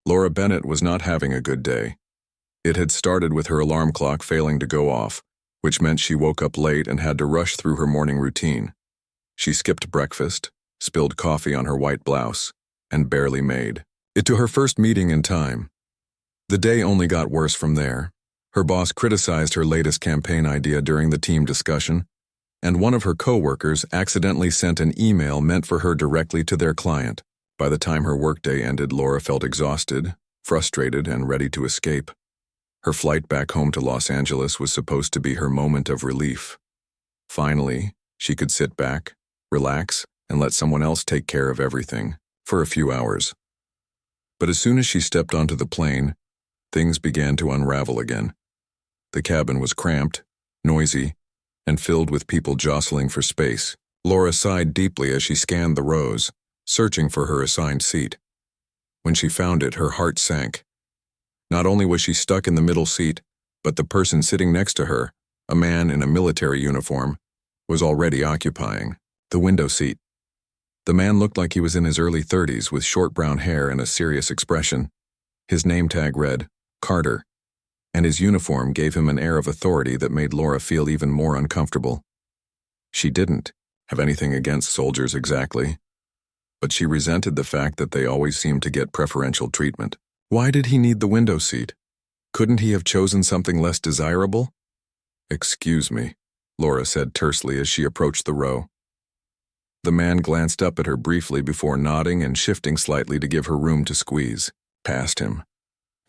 Laura Bennett was not having a good day. It had started with her alarm clock failing to go off, which meant she woke up late and had to rush through her morning routine. She skipped breakfast, spilled coffee on her white blouse, and barely made it to her first meeting in time. The day only got worse from there. Her boss criticized her latest campaign idea during the team discussion, and one of her coworkers accidentally sent an email meant for her directly to their client. By the time her workday ended, Laura felt exhausted, frustrated, and ready to escape. Her flight back home to Los Angeles was supposed to be her moment of relief. Finally, she could sit back, relax, and let someone else take care of everything, for a few hours. But as soon as she stepped onto the plane, things began to unravel again. The cabin was cramped, noisy, and filled with people jostling for space. Laura sighed deeply as she scanned the rows, searching for her assigned seat. When she found it, her heart sank. Not only was she stuck in the middle seat, but the person sitting next to her, a man in a military uniform, was already occupying the window seat. The man looked like he was in his early 30s with short brown hair and a serious expression. His name tag read, Carter, and his uniform gave him an air of authority that made Laura feel even more uncomfortable. She didn't have anything against soldiers exactly, but she resented the fact that they always seemed to get preferential treatment. Why did he need the window seat? Couldn't he have chosen something less desirable? "Excuse me," Laura said tersely as she approached the row. The man glanced up at her briefly before nodding and shifting slightly to give her room to squeeze past him.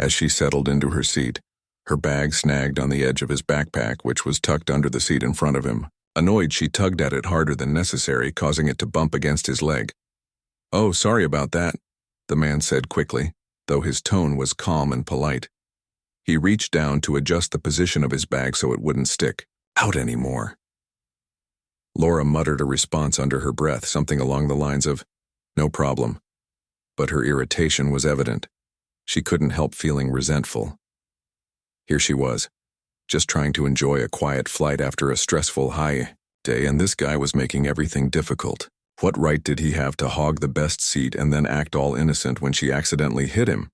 As she settled into her seat, her bag snagged on the edge of his backpack, which was tucked under the seat in front of him. Annoyed, she tugged at it harder than necessary, causing it to bump against his leg. "Oh, sorry about that," the man said quickly, though his tone was calm and polite. He reached down to adjust the position of his bag so it wouldn't stick out anymore. Laura muttered a response under her breath, something along the lines of, "No problem." But her irritation was evident. She couldn't help feeling resentful. Here she was, just trying to enjoy a quiet flight after a stressful high day, and this guy was making everything difficult. What right did he have to hog the best seat and then act all innocent when she accidentally hit him?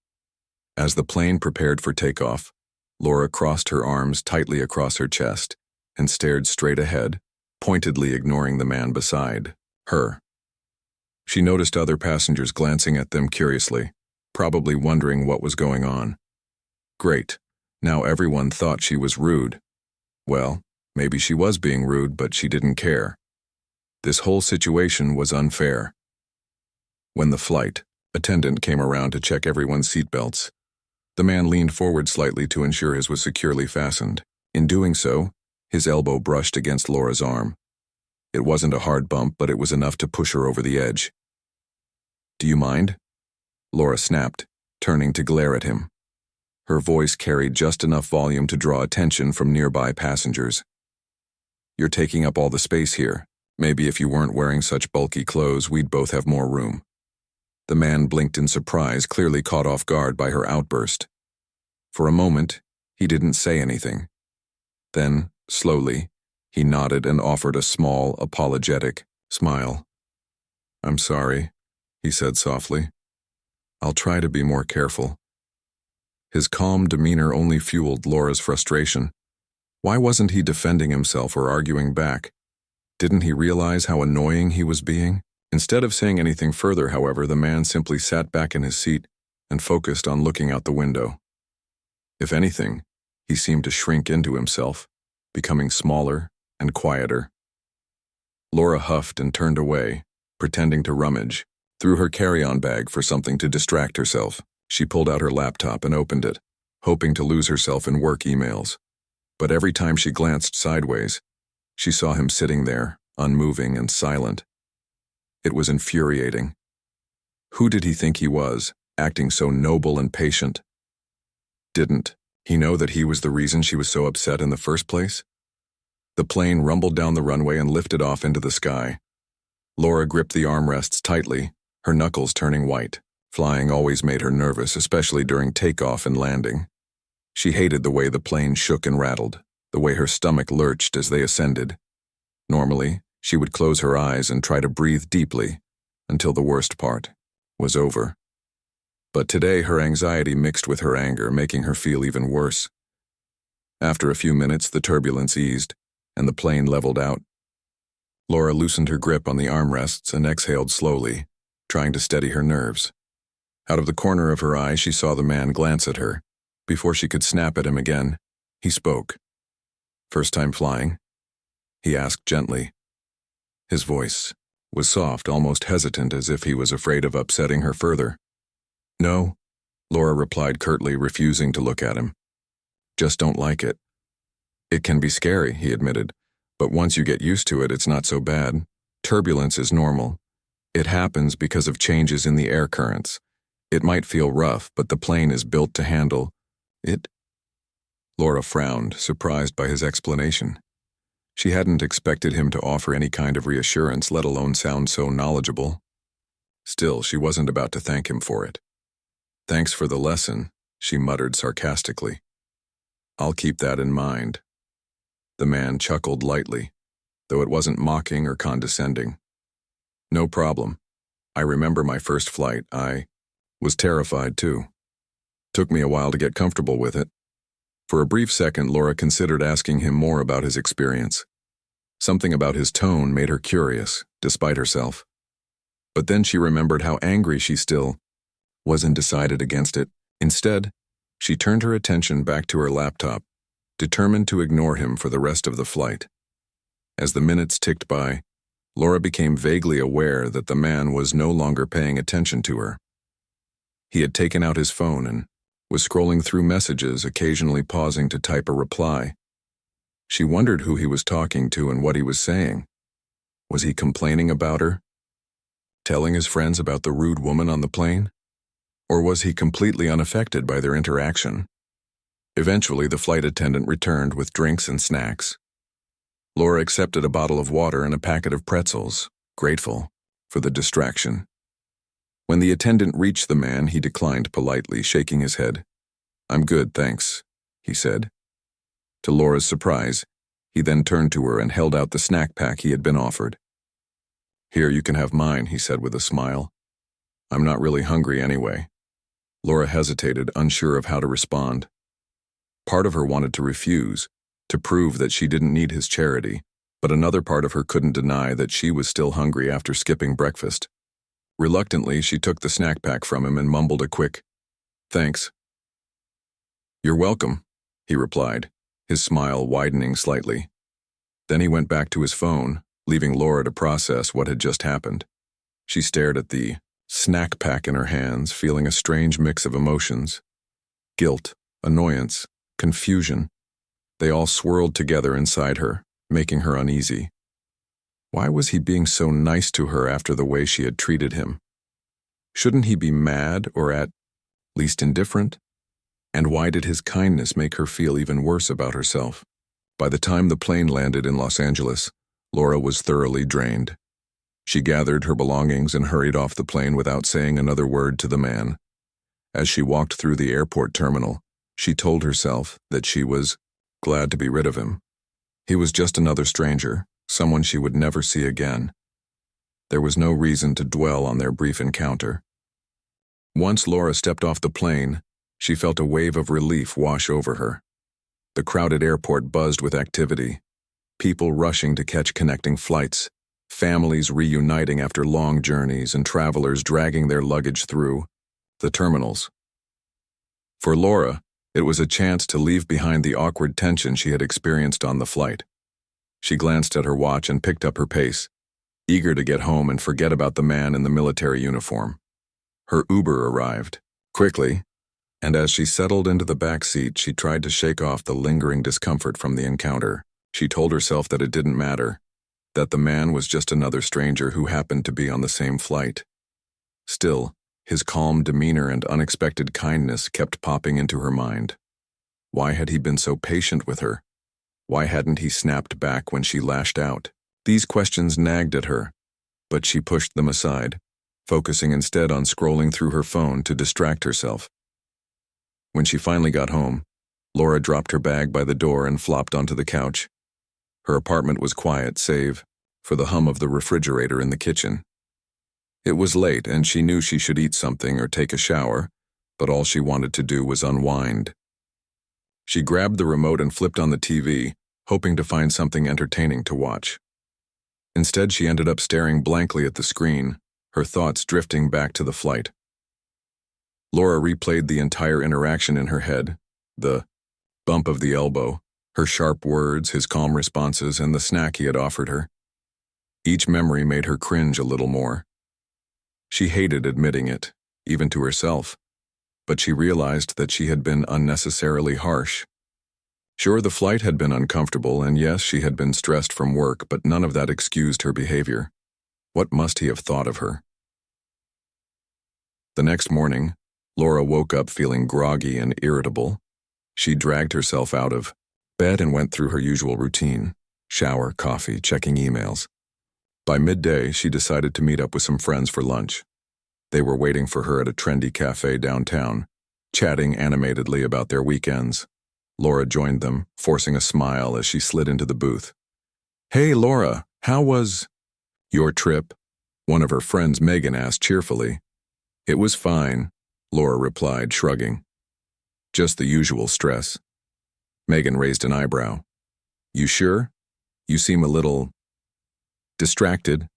As the plane prepared for takeoff, Laura crossed her arms tightly across her chest and stared straight ahead, pointedly ignoring the man beside her. She noticed other passengers glancing at them curiously, probably wondering what was going on. Great, now everyone thought she was rude. Well, maybe she was being rude, but she didn't care. This whole situation was unfair. When the flight attendant came around to check everyone's seatbelts, the man leaned forward slightly to ensure his was securely fastened. In doing so, his elbow brushed against Laura's arm. It wasn't a hard bump, but it was enough to push her over the edge. "Do you mind?" Laura snapped, turning to glare at him. Her voice carried just enough volume to draw attention from nearby passengers. "You're taking up all the space here. Maybe if you weren't wearing such bulky clothes, we'd both have more room." The man blinked in surprise, clearly caught off guard by her outburst. For a moment, he didn't say anything. Then, slowly, he nodded and offered a small, apologetic smile. "I'm sorry," he said softly. "I'll try to be more careful." His calm demeanor only fueled Laura's frustration. Why wasn't he defending himself or arguing back? Didn't he realize how annoying he was being? Instead of saying anything further, however, the man simply sat back in his seat and focused on looking out the window. If anything, he seemed to shrink into himself, becoming smaller and quieter. Laura huffed and turned away, pretending to rummage through her carry-on bag for something to distract herself. She pulled out her laptop and opened it, hoping to lose herself in work emails. But every time she glanced sideways, she saw him sitting there, unmoving and silent. It was infuriating. Who did he think he was, acting so noble and patient? Didn't he know that he was the reason she was so upset in the first place? The plane rumbled down the runway and lifted off into the sky. Laura gripped the armrests tightly, her knuckles turning white. Flying always made her nervous, especially during takeoff and landing. She hated the way the plane shook and rattled, the way her stomach lurched as they ascended. Normally, she would close her eyes and try to breathe deeply until the worst part was over. But today her anxiety mixed with her anger, making her feel even worse. After a few minutes, the turbulence eased, and the plane leveled out. Laura loosened her grip on the armrests and exhaled slowly, trying to steady her nerves. Out of the corner of her eye, she saw the man glance at her. Before she could snap at him again, he spoke. "First time flying?" he asked gently. His voice was soft, almost hesitant, as if he was afraid of upsetting her further. "No," Laura replied curtly, refusing to look at him. "Just don't like it." "It can be scary," he admitted, "but once you get used to it, it's not so bad. Turbulence is normal. It happens because of changes in the air currents. It might feel rough, but the plane is built to handle it." Laura frowned, surprised by his explanation. She hadn't expected him to offer any kind of reassurance, let alone sound so knowledgeable. Still, she wasn't about to thank him for it. "Thanks for the lesson," she muttered sarcastically. "I'll keep that in mind." The man chuckled lightly, though it wasn't mocking or condescending. "No problem. I remember my first flight. I was terrified too. Took me a while to get comfortable with it." For a brief second, Laura considered asking him more about his experience. Something about his tone made her curious, despite herself. But then she remembered how angry she still was and decided against it. Instead, she turned her attention back to her laptop, determined to ignore him for the rest of the flight. As the minutes ticked by, Laura became vaguely aware that the man was no longer paying attention to her. He had taken out his phone and was scrolling through messages, occasionally pausing to type a reply. She wondered who he was talking to and what he was saying. Was he complaining about her? Telling his friends about the rude woman on the plane? Or was he completely unaffected by their interaction? Eventually, the flight attendant returned with drinks and snacks. Laura accepted a bottle of water and a packet of pretzels, grateful for the distraction. When the attendant reached the man, he declined politely, shaking his head. "I'm good, thanks," he said. To Laura's surprise, he then turned to her and held out the snack pack he had been offered. "Here, you can have mine," he said with a smile. "I'm not really hungry anyway." Laura hesitated, unsure of how to respond. Part of her wanted to refuse, to prove that she didn't need his charity, but another part of her couldn't deny that she was still hungry after skipping breakfast. Reluctantly, she took the snack pack from him and mumbled a quick, "Thanks." "You're welcome," he replied, his smile widening slightly. Then he went back to his phone, leaving Laura to process what had just happened. She stared at the snack pack in her hands, feeling a strange mix of emotions. Guilt, annoyance, confusion. They all swirled together inside her, making her uneasy. Why was he being so nice to her after the way she had treated him? Shouldn't he be mad or at least indifferent? And why did his kindness make her feel even worse about herself? By the time the plane landed in Los Angeles, Laura was thoroughly drained. She gathered her belongings and hurried off the plane without saying another word to the man. As she walked through the airport terminal, she told herself that she was glad to be rid of him. He was just another stranger, someone she would never see again. There was no reason to dwell on their brief encounter. Once Laura stepped off the plane, she felt a wave of relief wash over her. The crowded airport buzzed with activity. People rushing to catch connecting flights, families reuniting after long journeys, and travelers dragging their luggage through the terminals. For Laura, it was a chance to leave behind the awkward tension she had experienced on the flight. She glanced at her watch and picked up her pace, eager to get home and forget about the man in the military uniform. Her Uber arrived, quickly, and as she settled into the back seat, she tried to shake off the lingering discomfort from the encounter. She told herself that it didn't matter, that the man was just another stranger who happened to be on the same flight. Still, his calm demeanor and unexpected kindness kept popping into her mind. Why had he been so patient with her? Why hadn't he snapped back when she lashed out? These questions nagged at her, but she pushed them aside, focusing instead on scrolling through her phone to distract herself. When she finally got home, Laura dropped her bag by the door and flopped onto the couch. Her apartment was quiet, save for the hum of the refrigerator in the kitchen. It was late, and she knew she should eat something or take a shower, but all she wanted to do was unwind. She grabbed the remote and flipped on the TV, hoping to find something entertaining to watch. Instead, she ended up staring blankly at the screen, her thoughts drifting back to the flight. Laura replayed the entire interaction in her head, the bump of the elbow, her sharp words, his calm responses, and the snack he had offered her. Each memory made her cringe a little more. She hated admitting it, even to herself, but she realized that she had been unnecessarily harsh. Sure, the flight had been uncomfortable, and yes, she had been stressed from work, but none of that excused her behavior. What must he have thought of her? The next morning, Laura woke up feeling groggy and irritable. She dragged herself out of bed and went through her usual routine: shower, coffee, checking emails. By midday, she decided to meet up with some friends for lunch. They were waiting for her at a trendy cafe downtown, chatting animatedly about their weekends. Laura joined them, forcing a smile as she slid into the booth. "Hey, Laura, how was your trip?" one of her friends, Megan, asked cheerfully. "It was fine," Laura replied, shrugging. "Just the usual stress." Megan raised an eyebrow. "You sure? You seem a little distracted."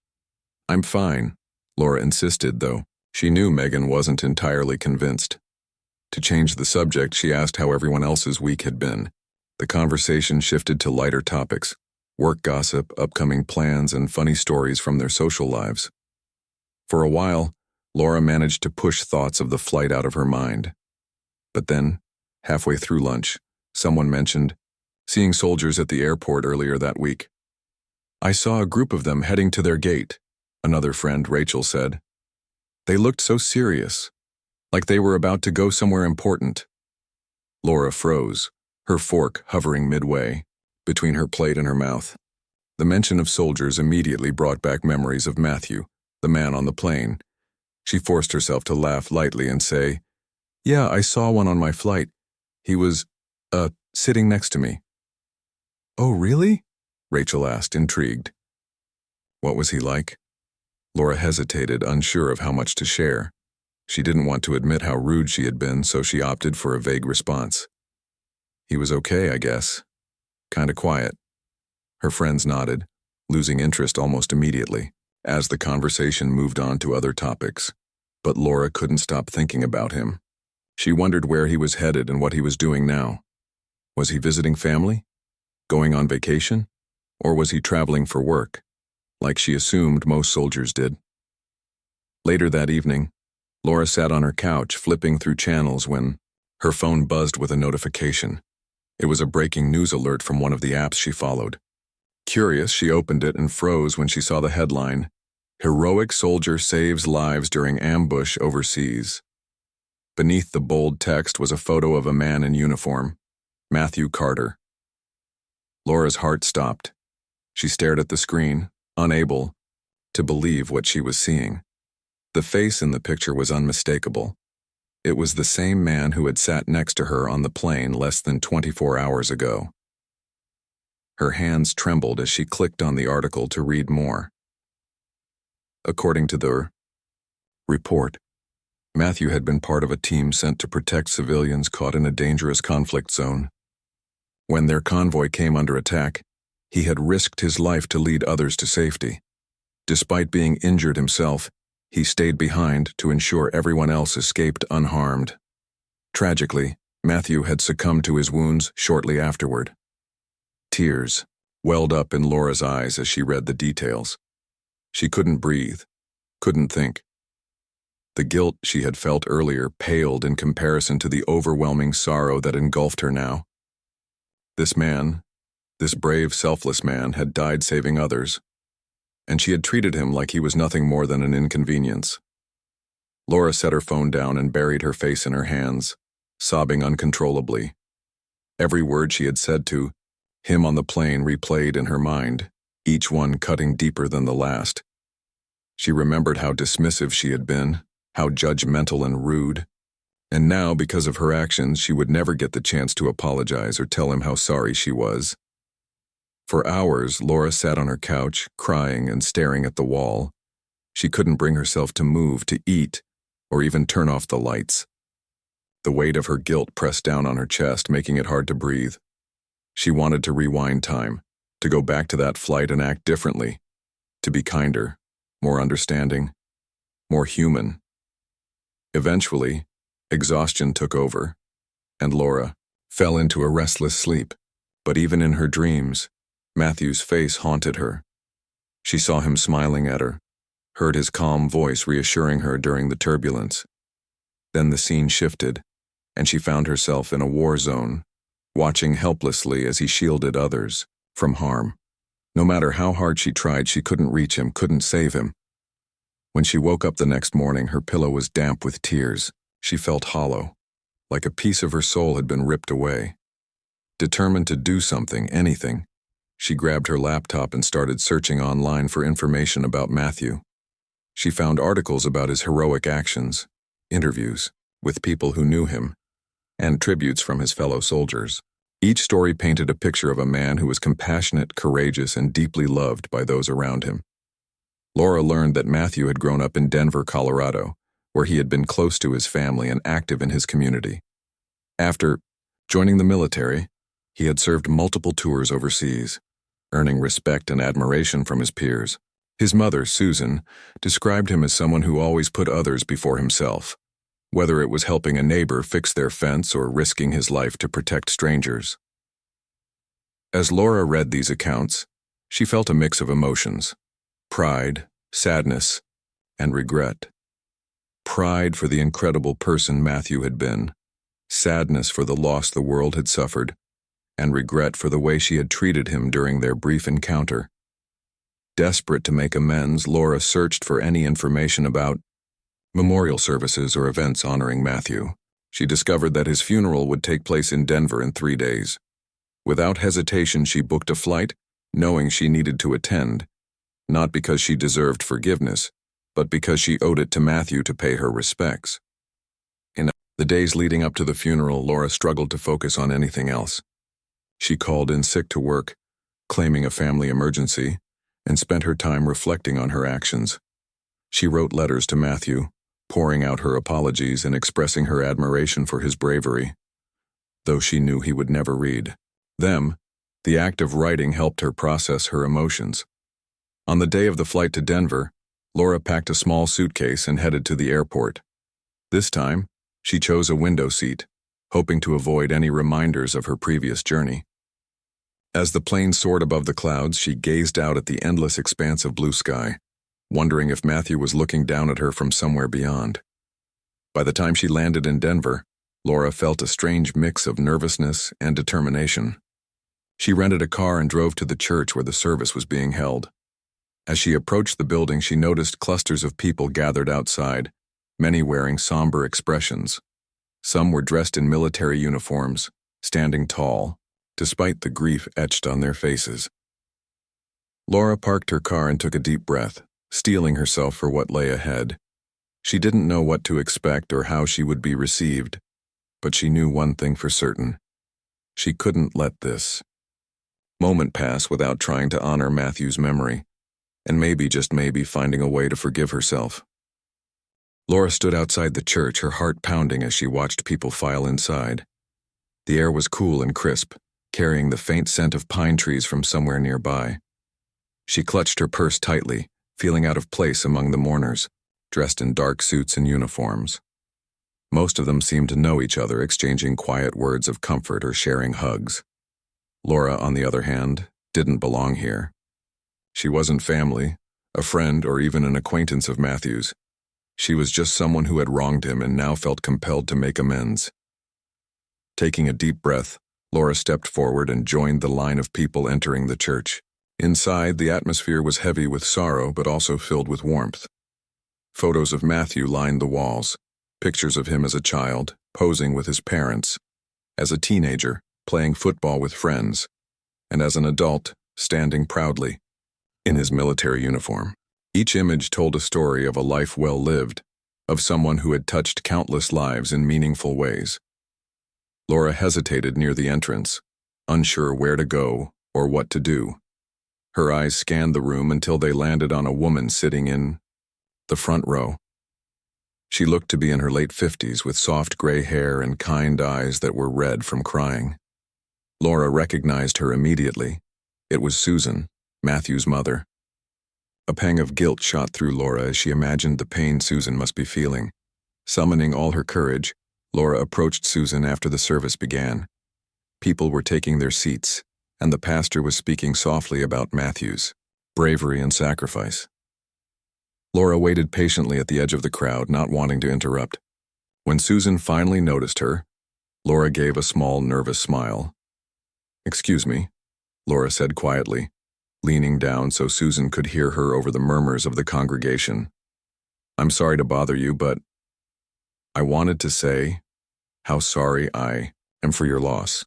"I'm fine," Laura insisted, though she knew Megan wasn't entirely convinced. To change the subject, she asked how everyone else's week had been. The conversation shifted to lighter topics: work gossip, upcoming plans, and funny stories from their social lives. For a while, Laura managed to push thoughts of the flight out of her mind. But then, halfway through lunch, someone mentioned seeing soldiers at the airport earlier that week. "I saw a group of them heading to their gate," another friend, Rachel, said. "They looked so serious, like they were about to go somewhere important." Laura froze, her fork hovering midway, between her plate and her mouth. The mention of soldiers immediately brought back memories of Matthew, the man on the plane. She forced herself to laugh lightly and say, "Yeah, I saw one on my flight. He was, sitting next to me." "Oh, really?" Rachel asked, intrigued. "What was he like?" Laura hesitated, unsure of how much to share. She didn't want to admit how rude she had been, so she opted for a vague response. "He was okay, I guess. Kinda quiet." Her friends nodded, losing interest almost immediately, as the conversation moved on to other topics. But Laura couldn't stop thinking about him. She wondered where he was headed and what he was doing now. Was he visiting family? Going on vacation? Or was he traveling for work, like she assumed most soldiers did? Later that evening, Laura sat on her couch flipping through channels when her phone buzzed with a notification. It was a breaking news alert from one of the apps she followed. Curious, she opened it and froze when she saw the headline, "Heroic Soldier Saves Lives During Ambush Overseas." Beneath the bold text was a photo of a man in uniform, Matthew Carter. Laura's heart stopped. She stared at the screen, unable to believe what she was seeing. The face in the picture was unmistakable. It was the same man who had sat next to her on the plane less than 24 hours ago. Her hands trembled as she clicked on the article to read more. According to the report, Matthew had been part of a team sent to protect civilians caught in a dangerous conflict zone. When their convoy came under attack, he had risked his life to lead others to safety. Despite being injured himself, he stayed behind to ensure everyone else escaped unharmed. Tragically, Matthew had succumbed to his wounds shortly afterward. Tears welled up in Laura's eyes as she read the details. She couldn't breathe, couldn't think. The guilt she had felt earlier paled in comparison to the overwhelming sorrow that engulfed her now. This man, this brave, selfless man, had died saving others, and she had treated him like he was nothing more than an inconvenience. Laura set her phone down and buried her face in her hands, sobbing uncontrollably. Every word she had said to him on the plane replayed in her mind, each one cutting deeper than the last. She remembered how dismissive she had been, how judgmental and rude, and now, because of her actions, she would never get the chance to apologize or tell him how sorry she was. For hours, Laura sat on her couch, crying and staring at the wall. She couldn't bring herself to move, to eat, or even turn off the lights. The weight of her guilt pressed down on her chest, making it hard to breathe. She wanted to rewind time, to go back to that flight and act differently, to be kinder, more understanding, more human. Eventually, exhaustion took over, and Laura fell into a restless sleep. But even in her dreams, Matthew's face haunted her. She saw him smiling at her, heard his calm voice reassuring her during the turbulence. Then the scene shifted, and she found herself in a war zone, watching helplessly as he shielded others from harm. No matter how hard she tried, she couldn't reach him, couldn't save him. When she woke up the next morning, her pillow was damp with tears. She felt hollow, like a piece of her soul had been ripped away. Determined to do something, anything, she grabbed her laptop and started searching online for information about Matthew. She found articles about his heroic actions, interviews with people who knew him, and tributes from his fellow soldiers. Each story painted a picture of a man who was compassionate, courageous, and deeply loved by those around him. Laura learned that Matthew had grown up in Denver, Colorado, where he had been close to his family and active in his community. After joining the military, he had served multiple tours overseas, earning respect and admiration from his peers. His mother, Susan, described him as someone who always put others before himself, whether it was helping a neighbor fix their fence or risking his life to protect strangers. As Laura read these accounts, she felt a mix of emotions: pride, sadness, and regret. Pride for the incredible person Matthew had been, sadness for the loss the world had suffered, and regret for the way she had treated him during their brief encounter. Desperate to make amends, Laura searched for any information about memorial services or events honoring Matthew. She discovered that his funeral would take place in Denver in 3 days. Without hesitation, she booked a flight, knowing she needed to attend, not because she deserved forgiveness, but because she owed it to Matthew to pay her respects. In the days leading up to the funeral, Laura struggled to focus on anything else. She called in sick to work, claiming a family emergency, and spent her time reflecting on her actions. She wrote letters to Matthew, pouring out her apologies and expressing her admiration for his bravery, though she knew he would never read them. The act of writing helped her process her emotions. On the day of the flight to Denver, Laura packed a small suitcase and headed to the airport. This time, she chose a window seat, hoping to avoid any reminders of her previous journey. As the plane soared above the clouds, she gazed out at the endless expanse of blue sky, wondering if Matthew was looking down at her from somewhere beyond. By the time she landed in Denver, Laura felt a strange mix of nervousness and determination. She rented a car and drove to the church where the service was being held. As she approached the building, she noticed clusters of people gathered outside, many wearing somber expressions. Some were dressed in military uniforms, standing tall, despite the grief etched on their faces. Laura parked her car and took a deep breath, steeling herself for what lay ahead. She didn't know what to expect or how she would be received, but she knew one thing for certain: she couldn't let this moment pass without trying to honor Matthew's memory, and maybe, just maybe, finding a way to forgive herself. Laura stood outside the church, her heart pounding as she watched people file inside. The air was cool and crisp, carrying the faint scent of pine trees from somewhere nearby. She clutched her purse tightly, feeling out of place among the mourners, dressed in dark suits and uniforms. Most of them seemed to know each other, exchanging quiet words of comfort or sharing hugs. Laura, on the other hand, didn't belong here. She wasn't family, a friend, or even an acquaintance of Matthew's. She was just someone who had wronged him and now felt compelled to make amends. Taking a deep breath, Laura stepped forward and joined the line of people entering the church. Inside, the atmosphere was heavy with sorrow but also filled with warmth. Photos of Matthew lined the walls, pictures of him as a child, posing with his parents, as a teenager, playing football with friends, and as an adult, standing proudly in his military uniform. Each image told a story of a life well lived, of someone who had touched countless lives in meaningful ways. Laura hesitated near the entrance, unsure where to go or what to do. Her eyes scanned the room until they landed on a woman sitting in the front row. She looked to be in her late 50s with soft gray hair and kind eyes that were red from crying. Laura recognized her immediately. It was Susan, Matthew's mother. A pang of guilt shot through Laura as she imagined the pain Susan must be feeling. Summoning all her courage, Laura approached Susan after the service began. People were taking their seats, and the pastor was speaking softly about Matthew's bravery and sacrifice. Laura waited patiently at the edge of the crowd, not wanting to interrupt. When Susan finally noticed her, Laura gave a small, nervous smile. "Excuse me," Laura said quietly, leaning down so Susan could hear her over the murmurs of the congregation. "I'm sorry to bother you, but I wanted to say how sorry I am for your loss."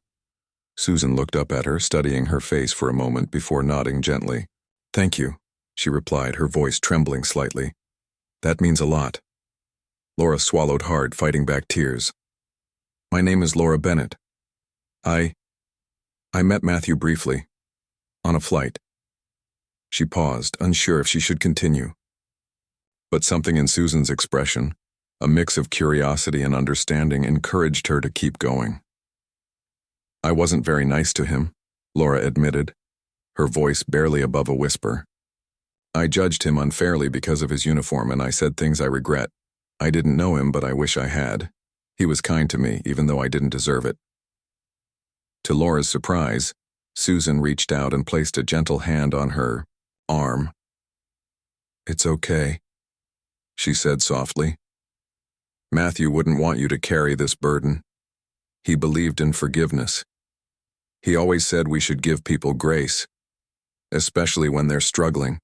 Susan looked up at her, studying her face for a moment before nodding gently. "Thank you," she replied, her voice trembling slightly. "That means a lot." Laura swallowed hard, fighting back tears. "My name is Laura Bennett. I met Matthew briefly, on a flight." She paused, unsure if she should continue. But something in Susan's expression, a mix of curiosity and understanding, encouraged her to keep going. "I wasn't very nice to him," Laura admitted, her voice barely above a whisper. "I judged him unfairly because of his uniform, and I said things I regret. I didn't know him, but I wish I had. He was kind to me, even though I didn't deserve it." To Laura's surprise, Susan reached out and placed a gentle hand on her arm. "It's okay," she said softly. "Matthew wouldn't want you to carry this burden. He believed in forgiveness. He always said we should give people grace, especially when they're struggling."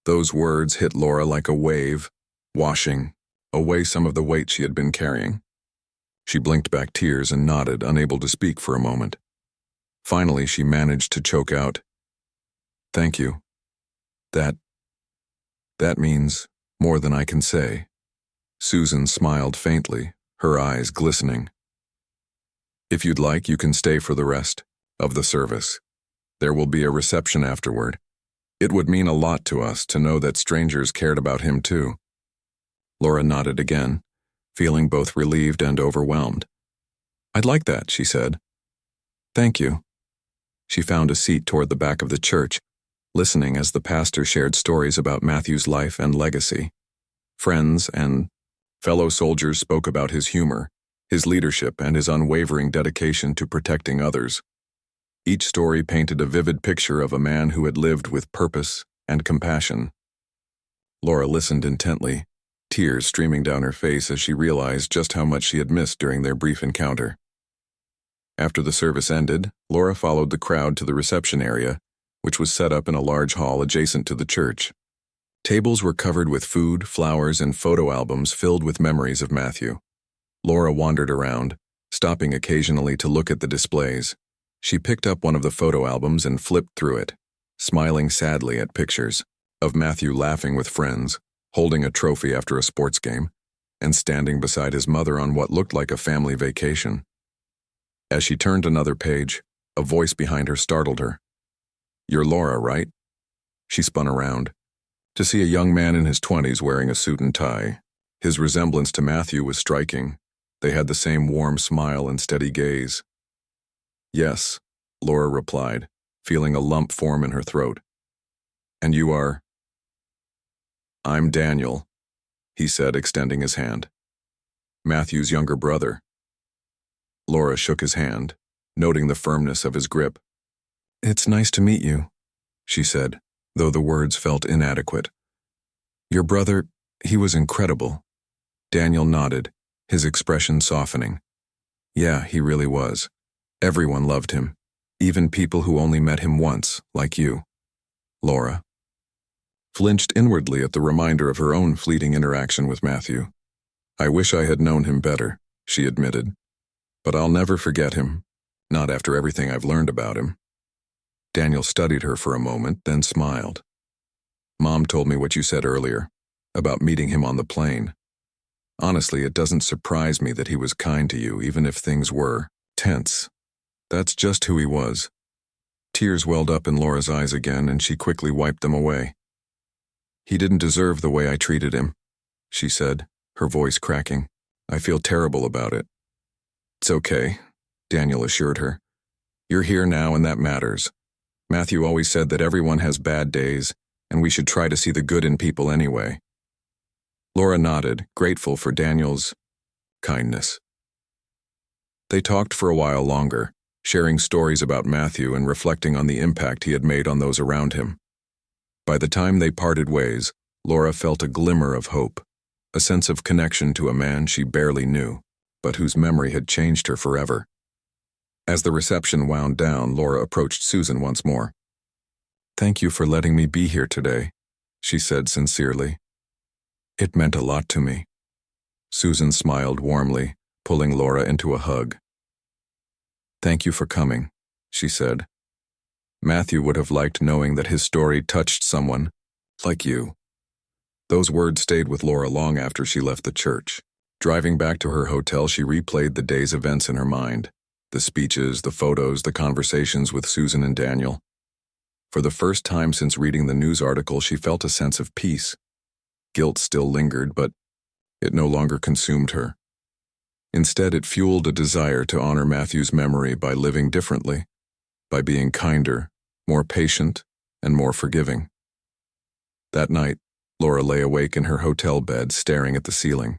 Those words hit Laura like a wave, washing away some of the weight she had been carrying. She blinked back tears and nodded, unable to speak for a moment. Finally, she managed to choke out, "Thank you. That means more than I can say." Susan smiled faintly, her eyes glistening. "If you'd like, you can stay for the rest of the service. There will be a reception afterward. It would mean a lot to us to know that strangers cared about him too." Laura nodded again, feeling both relieved and overwhelmed. "I'd like that," she said. "Thank you." She found a seat toward the back of the church, listening as the pastor shared stories about Matthew's life and legacy. Friends and fellow soldiers spoke about his humor, his leadership, and his unwavering dedication to protecting others. Each story painted a vivid picture of a man who had lived with purpose and compassion. Laura listened intently, tears streaming down her face as she realized just how much she had missed during their brief encounter. After the service ended, Laura followed the crowd to the reception area, which was set up in a large hall adjacent to the church. Tables were covered with food, flowers, and photo albums filled with memories of Matthew. Laura wandered around, stopping occasionally to look at the displays. She picked up one of the photo albums and flipped through it, smiling sadly at pictures of Matthew laughing with friends, holding a trophy after a sports game, and standing beside his mother on what looked like a family vacation. As she turned another page, a voice behind her startled her. "You're Laura, right?" She spun around to see a young man in his 20s wearing a suit and tie. His resemblance to Matthew was striking. They had the same warm smile and steady gaze. "Yes," Laura replied, feeling a lump form in her throat. "And you are?" "I'm Daniel," he said, extending his hand. "Matthew's younger brother." Laura shook his hand, noting the firmness of his grip. "It's nice to meet you," she said, though the words felt inadequate. "Your brother, he was incredible." Daniel nodded, his expression softening. "Yeah, he really was. Everyone loved him, even people who only met him once, like you." Laura flinched inwardly at the reminder of her own fleeting interaction with Matthew. "I wish I had known him better," she admitted. "But I'll never forget him, not after everything I've learned about him." Daniel studied her for a moment, then smiled. "Mom told me what you said earlier, about meeting him on the plane. Honestly, it doesn't surprise me that he was kind to you, even if things were tense. That's just who he was." Tears welled up in Laura's eyes again, and she quickly wiped them away. "He didn't deserve the way I treated him," she said, her voice cracking. "I feel terrible about it." "It's okay," Daniel assured her. "You're here now and that matters. Matthew always said that everyone has bad days, and we should try to see the good in people anyway." Laura nodded, grateful for Daniel's kindness. They talked for a while longer, sharing stories about Matthew and reflecting on the impact he had made on those around him. By the time they parted ways, Laura felt a glimmer of hope, a sense of connection to a man she barely knew, but whose memory had changed her forever. As the reception wound down, Laura approached Susan once more. "Thank you for letting me be here today," she said sincerely. "It meant a lot to me." Susan smiled warmly, pulling Laura into a hug. "Thank you for coming," she said. "Matthew would have liked knowing that his story touched someone like you." Those words stayed with Laura long after she left the church. Driving back to her hotel, she replayed the day's events in her mind. The speeches, the photos, the conversations with Susan and Daniel. For the first time since reading the news article, she felt a sense of peace. Guilt still lingered, but it no longer consumed her. Instead, it fueled a desire to honor Matthew's memory by living differently, by being kinder, more patient, and more forgiving. That night, Laura lay awake in her hotel bed, staring at the ceiling.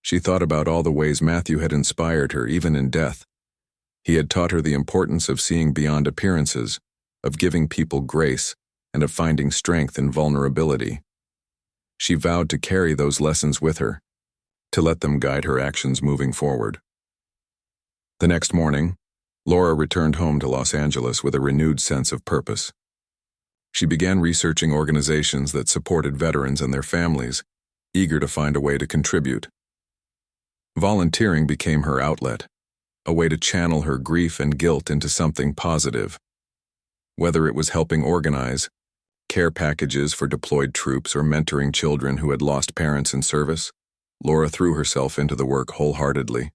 She thought about all the ways Matthew had inspired her, even in death. He had taught her the importance of seeing beyond appearances, of giving people grace, and of finding strength in vulnerability. She vowed to carry those lessons with her, to let them guide her actions moving forward. The next morning, Laura returned home to Los Angeles with a renewed sense of purpose. She began researching organizations that supported veterans and their families, eager to find a way to contribute. Volunteering became her outlet, a way to channel her grief and guilt into something positive. Whether it was helping organize care packages for deployed troops or mentoring children who had lost parents in service, Laura threw herself into the work wholeheartedly.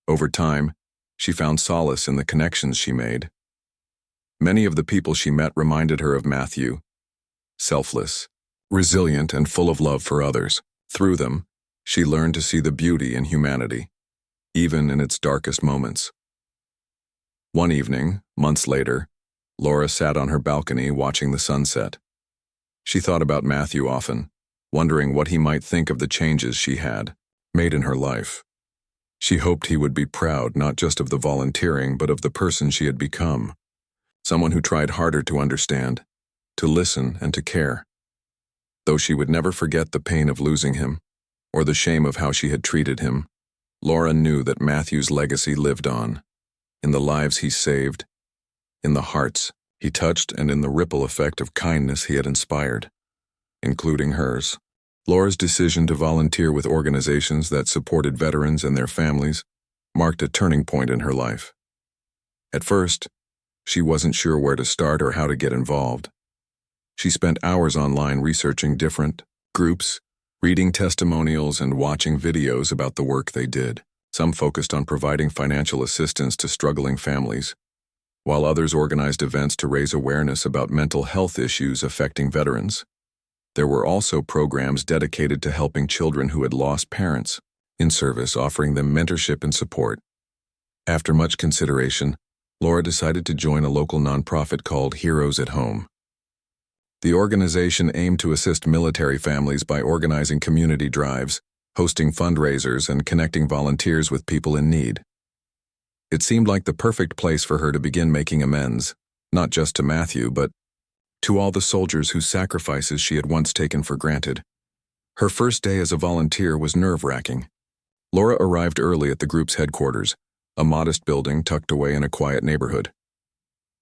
Over time, she found solace in the connections she made. Many of the people she met reminded her of Matthew, selfless, resilient, and full of love for others. Through them, she learned to see the beauty in humanity, even in its darkest moments. One evening, months later, Laura sat on her balcony watching the sunset. She thought about Matthew often, wondering what he might think of the changes she had made in her life. She hoped he would be proud not just of the volunteering, but of the person she had become, someone who tried harder to understand, to listen, and to care. Though she would never forget the pain of losing him, or the shame of how she had treated him, Laura knew that Matthew's legacy lived on, in the lives he saved, in the hearts he touched, and in the ripple effect of kindness he had inspired, including hers. Laura's decision to volunteer with organizations that supported veterans and their families marked a turning point in her life. At first, she wasn't sure where to start or how to get involved. She spent hours online researching different groups, reading testimonials, and watching videos about the work they did. Some focused on providing financial assistance to struggling families, while others organized events to raise awareness about mental health issues affecting veterans. There were also programs dedicated to helping children who had lost parents in service, offering them mentorship and support. After much consideration, Laura decided to join a local nonprofit called Heroes at Home. The organization aimed to assist military families by organizing community drives, hosting fundraisers, and connecting volunteers with people in need. It seemed like the perfect place for her to begin making amends, not just to Matthew, but to all the soldiers whose sacrifices she had once taken for granted. Her first day as a volunteer was nerve-wracking. Laura arrived early at the group's headquarters, a modest building tucked away in a quiet neighborhood.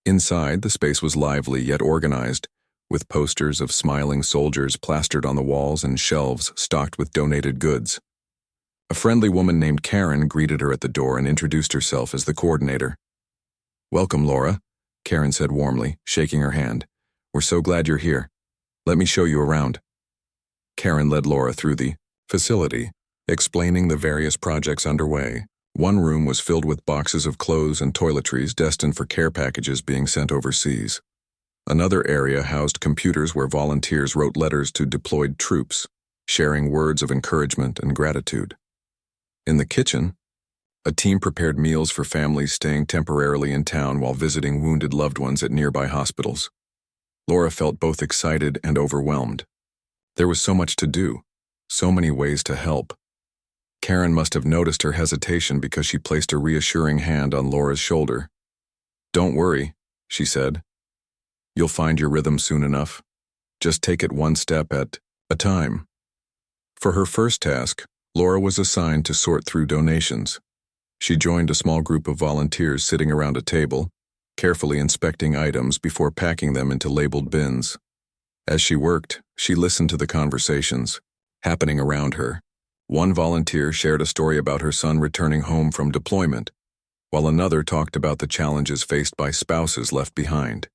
Inside, the space was lively yet organized, with posters of smiling soldiers plastered on the walls and shelves stocked with donated goods. A friendly woman named Karen greeted her at the door and introduced herself as the coordinator. "Welcome, Laura," Karen said warmly, shaking her hand. "We're so glad you're here. Let me show you around." Karen led Laura through the facility, explaining the various projects underway. One room was filled with boxes of clothes and toiletries destined for care packages being sent overseas. Another area housed computers where volunteers wrote letters to deployed troops. sharing words of encouragement and gratitude. In the kitchen, a team prepared meals for families staying temporarily in town while visiting wounded loved ones at nearby hospitals. Laura felt both excited and overwhelmed. There was so much to do, so many ways to help. Karen must have noticed her hesitation because she placed a reassuring hand on Laura's shoulder. "Don't worry," she said. "You'll find your rhythm soon enough. Just take it one step at a time." For her first task, Laura was assigned to sort through donations. She joined a small group of volunteers sitting around a table, carefully inspecting items before packing them into labeled bins. As she worked, she listened to the conversations happening around her. One volunteer shared a story about her son returning home from deployment, while another talked about the challenges faced by spouses left behind.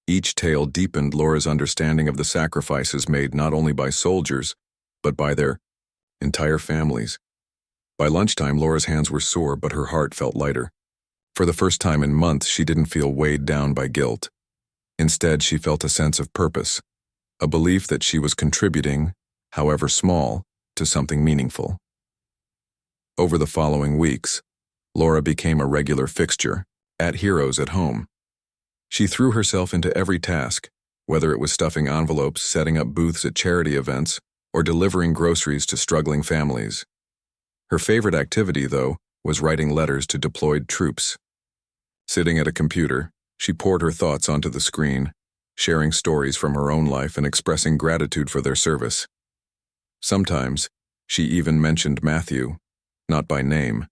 Each tale deepened Laura's understanding of the sacrifices made not only by soldiers, but by their entire families. By lunchtime, Laura's hands were sore, but her heart felt lighter. For the first time in months, she didn't feel weighed down by guilt. Instead, she felt a sense of purpose, a belief that she was contributing, however small, to something meaningful. Over the following weeks, Laura became a regular fixture at Heroes at Home. She threw herself into every task, whether it was stuffing envelopes, setting up booths at charity events, or delivering groceries to struggling families. Her favorite activity, though, was writing letters to deployed troops. Sitting at a computer, she poured her thoughts onto the screen, sharing stories from her own life and expressing gratitude for their service. Sometimes, she even mentioned Matthew, not by name,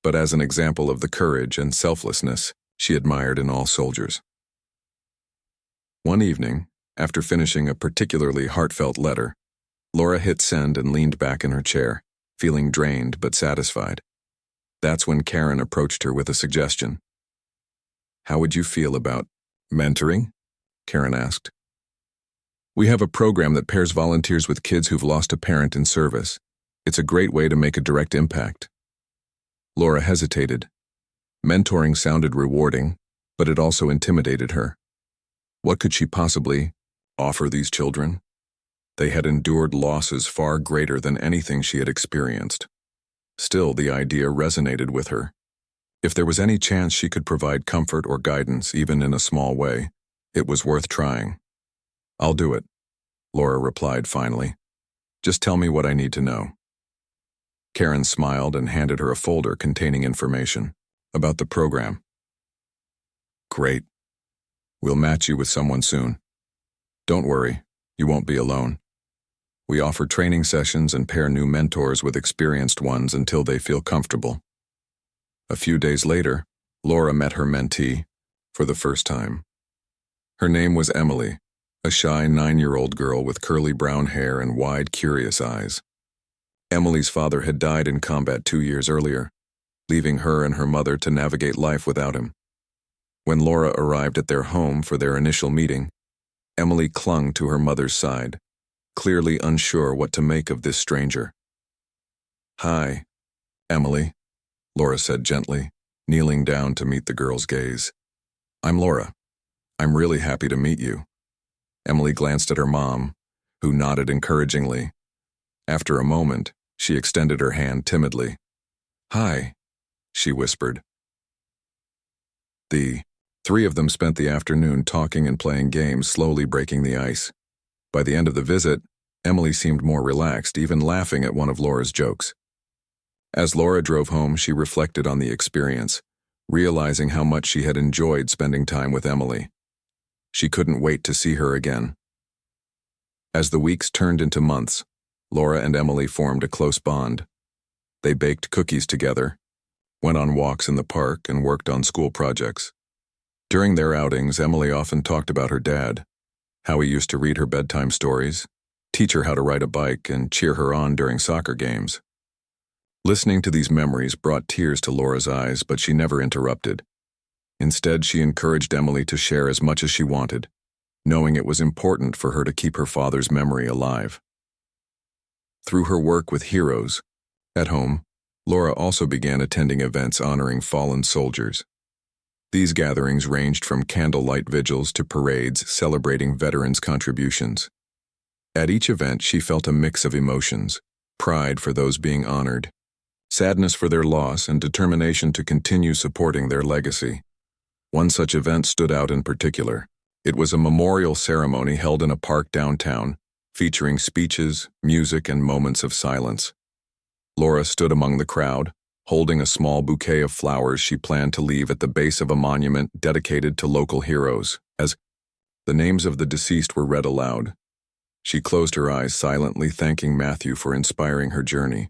but as an example of the courage and selflessness she admired in all soldiers. One evening, after finishing a particularly heartfelt letter, Laura hit send and leaned back in her chair, feeling drained but satisfied. That's when Karen approached her with a suggestion. "How would you feel about mentoring?" Karen asked. "We have a program that pairs volunteers with kids who've lost a parent in service. It's a great way to make a direct impact." Laura hesitated. Mentoring sounded rewarding, but it also intimidated her. What could she possibly offer these children? They had endured losses far greater than anything she had experienced. Still, the idea resonated with her. If there was any chance she could provide comfort or guidance, even in a small way, it was worth trying. "I'll do it," Laura replied finally. "Just tell me what I need to know." Karen smiled and handed her a folder containing information about the program. "Great. We'll match you with someone soon. Don't worry, you won't be alone. We offer training sessions and pair new mentors with experienced ones until they feel comfortable." A few days later, Laura met her mentee for the first time. Her name was Emily, a shy 9-year-old girl with curly brown hair and wide, curious eyes. Emily's father had died in combat 2 years earlier, leaving her and her mother to navigate life without him. When Laura arrived at their home for their initial meeting, Emily clung to her mother's side, clearly unsure what to make of this stranger. "Hi, Emily," Laura said gently, kneeling down to meet the girl's gaze. "I'm Laura. I'm really happy to meet you." Emily glanced at her mom, who nodded encouragingly. After a moment, she extended her hand timidly. "Hi," she whispered. The three of them spent the afternoon talking and playing games, slowly breaking the ice. By the end of the visit, Emily seemed more relaxed, even laughing at one of Laura's jokes. As Laura drove home, she reflected on the experience, realizing how much she had enjoyed spending time with Emily. She couldn't wait to see her again. As the weeks turned into months, Laura and Emily formed a close bond. They baked cookies together, went on walks in the park, and worked on school projects. During their outings, Emily often talked about her dad, how he used to read her bedtime stories, teach her how to ride a bike, and cheer her on during soccer games. Listening to these memories brought tears to Laura's eyes, but she never interrupted. Instead, she encouraged Emily to share as much as she wanted, knowing it was important for her to keep her father's memory alive. Through her work with Heroes at Home, Laura also began attending events honoring fallen soldiers. These gatherings ranged from candlelight vigils to parades celebrating veterans' contributions. At each event, she felt a mix of emotions: pride for those being honored, sadness for their loss, and determination to continue supporting their legacy. One such event stood out in particular. It was a memorial ceremony held in a park downtown, featuring speeches, music, and moments of silence. Laura stood among the crowd, holding a small bouquet of flowers she planned to leave at the base of a monument dedicated to local heroes. As the names of the deceased were read aloud, she closed her eyes, silently thanking Matthew for inspiring her journey.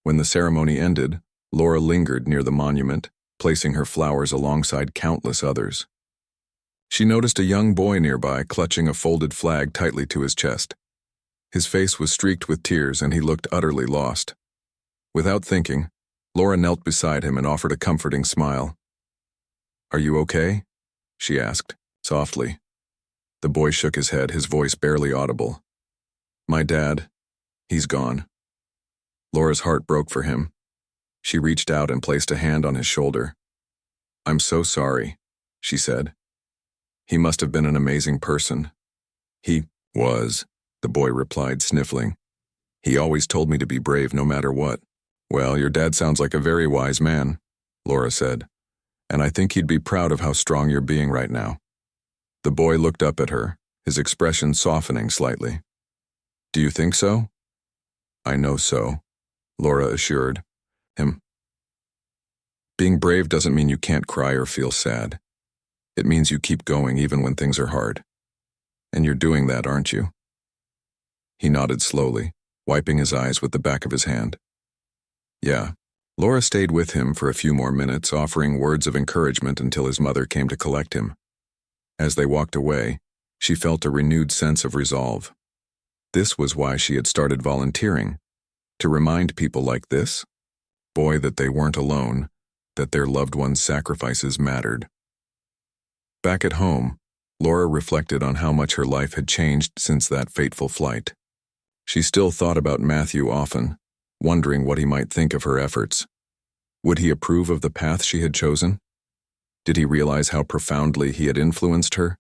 When the ceremony ended, Laura lingered near the monument, placing her flowers alongside countless others. She noticed a young boy nearby clutching a folded flag tightly to his chest. His face was streaked with tears and he looked utterly lost. Without thinking, Laura knelt beside him and offered a comforting smile. "Are you okay?" she asked, softly. The boy shook his head, his voice barely audible. "My dad, he's gone." Laura's heart broke for him. She reached out and placed a hand on his shoulder. "I'm so sorry," she said. "He must have been an amazing person." "He was," the boy replied, sniffling. "He always told me to be brave no matter what." "Well, your dad sounds like a very wise man," Laura said, "and I think he'd be proud of how strong you're being right now." The boy looked up at her, his expression softening slightly. "Do you think so?" "I know so," Laura assured him. "Being brave doesn't mean you can't cry or feel sad. It means you keep going even when things are hard. And you're doing that, aren't you?" He nodded slowly, wiping his eyes with the back of his hand. "Yeah." Laura stayed with him for a few more minutes, offering words of encouragement until his mother came to collect him. As they walked away, she felt a renewed sense of resolve. This was why she had started volunteering, to remind people like this, boy, that they weren't alone, that their loved ones' sacrifices mattered. Back at home, Laura reflected on how much her life had changed since that fateful flight. She still thought about Matthew often, wondering what he might think of her efforts. Would he approve of the path she had chosen? Did he realize how profoundly he had influenced her?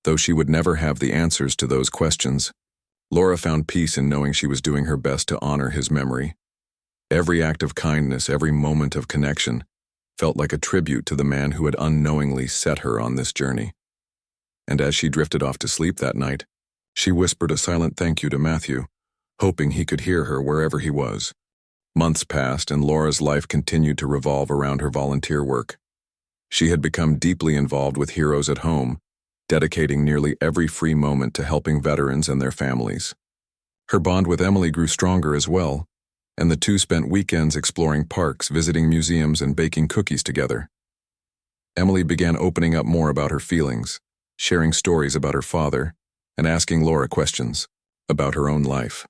Though she would never have the answers to those questions, Laura found peace in knowing she was doing her best to honor his memory. Every act of kindness, every moment of connection, felt like a tribute to the man who had unknowingly set her on this journey. And as she drifted off to sleep that night, she whispered a silent thank you to Matthew, hoping he could hear her wherever he was. Months passed, and Laura's life continued to revolve around her volunteer work. She had become deeply involved with Heroes at Home, dedicating nearly every free moment to helping veterans and their families. Her bond with Emily grew stronger as well, and the two spent weekends exploring parks, visiting museums, and baking cookies together. Emily began opening up more about her feelings, sharing stories about her father, and asking Laura questions about her own life.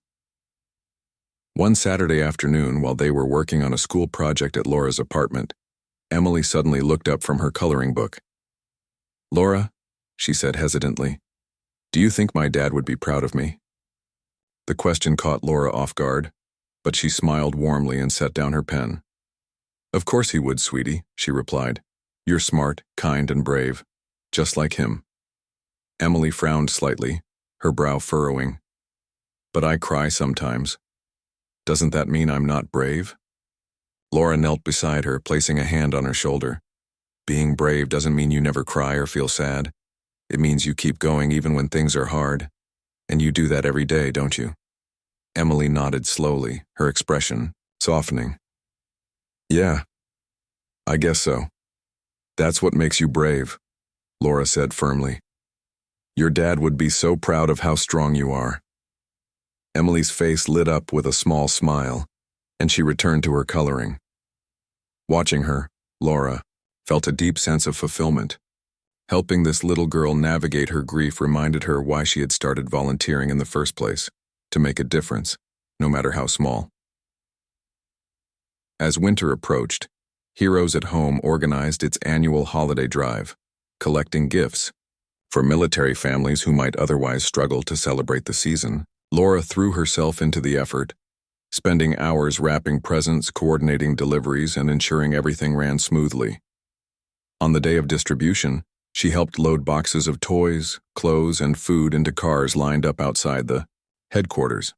One Saturday afternoon, while they were working on a school project at Laura's apartment, Emily suddenly looked up from her coloring book. "Laura," she said hesitantly, "do you think my dad would be proud of me?" The question caught Laura off guard, but she smiled warmly and set down her pen. "Of course he would, sweetie," she replied. "You're smart, kind, and brave, just like him." Emily frowned slightly, her brow furrowing. "But I cry sometimes. Doesn't that mean I'm not brave?" Laura knelt beside her, placing a hand on her shoulder. "Being brave doesn't mean you never cry or feel sad. It means you keep going even when things are hard. And you do that every day, don't you?" Emily nodded slowly, her expression softening. "Yeah, I guess so. That's what makes you brave," Laura said firmly. "Your dad would be so proud of how strong you are." Emily's face lit up with a small smile, and she returned to her coloring. Watching her, Laura felt a deep sense of fulfillment. Helping this little girl navigate her grief reminded her why she had started volunteering in the first place, to make a difference, no matter how small. As winter approached, Heroes at Home organized its annual holiday drive, collecting gifts. For military families who might otherwise struggle to celebrate the season, Laura threw herself into the effort, spending hours wrapping presents, coordinating deliveries, and ensuring everything ran smoothly. On the day of distribution, She helped load boxes of toys, clothes, and food into cars lined up outside the headquarters.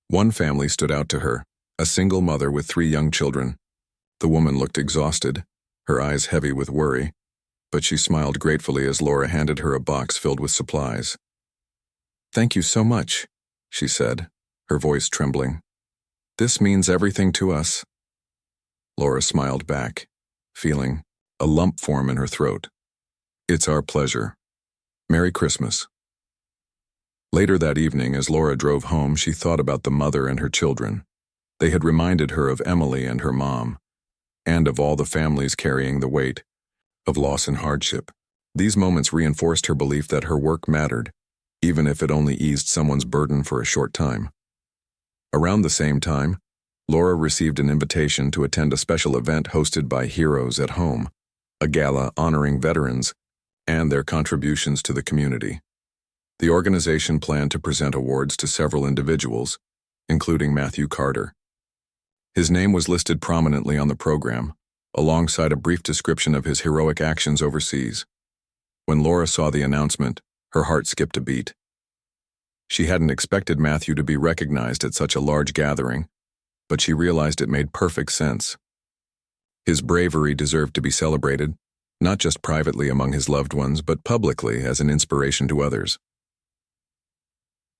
One family stood out to her, a single mother with 3 young children. The woman looked exhausted, her eyes heavy with worry, but she smiled gratefully as Laura handed her a box filled with supplies. "Thank you so much," she said, her voice trembling. "This means everything to us." Laura smiled back, feeling a lump form in her throat. "It's our pleasure. Merry Christmas." Later that evening, as Laura drove home, she thought about the mother and her children. They had reminded her of Emily and her mom, and of all the families carrying the weight of loss and hardship. These moments reinforced her belief that her work mattered, even if it only eased someone's burden for a short time. Around the same time, Laura received an invitation to attend a special event hosted by Heroes at Home, a gala honoring veterans and their contributions to the community. The organization planned to present awards to several individuals, including Matthew Carter. His name was listed prominently on the program, alongside a brief description of his heroic actions overseas. When Laura saw the announcement, her heart skipped a beat. She hadn't expected Matthew to be recognized at such a large gathering, but she realized it made perfect sense. His bravery deserved to be celebrated, not just privately among his loved ones, but publicly as an inspiration to others.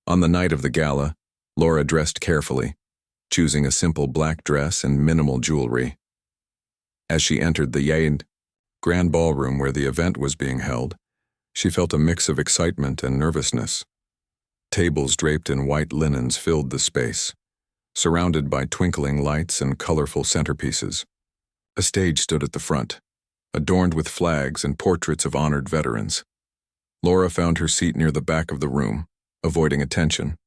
On the night of the gala, Laura dressed carefully, choosing a simple black dress and minimal jewelry. As she entered the grand ballroom where the event was being held, she felt a mix of excitement and nervousness. Tables draped in white linens filled the space, surrounded by twinkling lights and colorful centerpieces. A stage stood at the front, adorned with flags and portraits of honored veterans. Laura found her seat near the back of the room, avoiding attention.